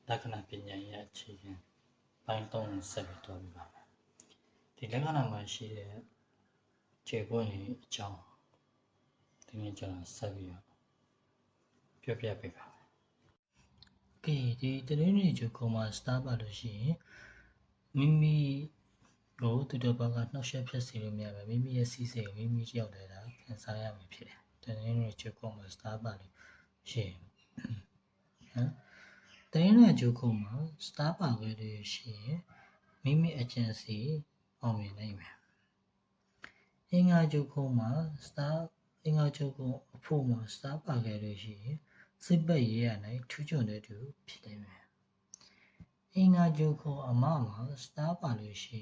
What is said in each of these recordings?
လက္ခဏာပညာရဲ့အခြေခံပိုင်း3ဆက်ပြီးတော့ပြပါမယ်။ဒီလက္ခဏာမှာရှိတဲ့ခြေပွင့်တွေအကြောင်းဒီနေ့ကျွန်တော်ဆက်ပြီးတော့ပြောပြပေးပါမယ်။ Okay ဒီတရင်းတွေဂျိုကုံမှာ start ပါလို့ရှိရင်မိမိကိုသူတို့ဘက်ကနှောက်ယှက်ဖြစ်စေလို့မရပဲမိမိရဲ့စီးစိမ်ကိုမိမိတယောက်တည်းခံစားရမှာဖြစ်တယ်။တရင်းတွေဂျိုကုံမှာ start ပါလို့ရှိရင်တရင်းတွေဂျိုကုံမှာ start ပါခဲ့လို့ရှိရင်မိမိအကျင့်စီအောင်မြင်နိုင်မယ်။အင်္ဂါဂျိုကုံမှာ အင်္ဂါဂျိုကုံအဖို့မှာ start ပါခဲ့လို့ရှိရင်စိတ်ပတ်ရေးရနိုင်ထူးချွန်တဲ့သူဖြစ်နိုင်မယ်။အင်္ဂါဂျိုကုံအမမှာ start ပါလို့ရှိ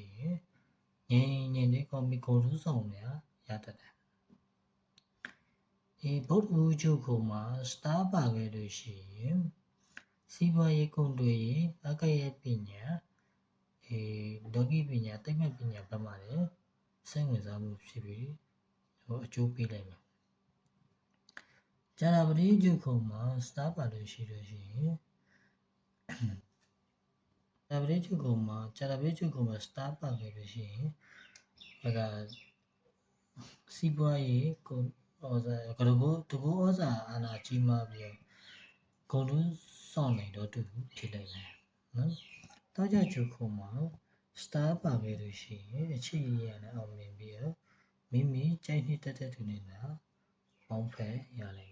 ရင်ငြိမ်တဲ့ကော်မီကိုလူဆောင်များရတတ်တယ်။ဒီဗုဒ္ဓဦးဂျိုကုံမှာ start ပါခဲ့လို့ရှိရင်စီးပွားရေးကုန်သွယ်ရေးအကရဲ့ပညာလောကီပညာသိပ္ပံပညာဘက်မှာလည်းစိတ်ဝင်စားမှုဖြစ်ပြီးအကျိုးပေးလိုက်မယ်။ဂျာနာပတိဂျုခုံမှာ start ပါလို့ရှိရင်ဂျာနာပတိဂျုခုံမှာ start ပါခဲ့လို့ရှိရင်စီးပွားရေးကုန်တကူဩဇာအာဏာကြီးမားပြီးဂုဏ်ထူးဆောင်နိုင်တော့သူဖြစ်လိုက်မယ်နော်။တောကြဂျုခုံမှာ start ပါခဲ့လို့ရှိရင်အခြေရရနဲ့အောင်မြင်ပြီးမိမိကြိုက်နှစ်သက်တဲ့သူတွေနဲ့ပေါင်းဖက်ရလိမ့်မယ်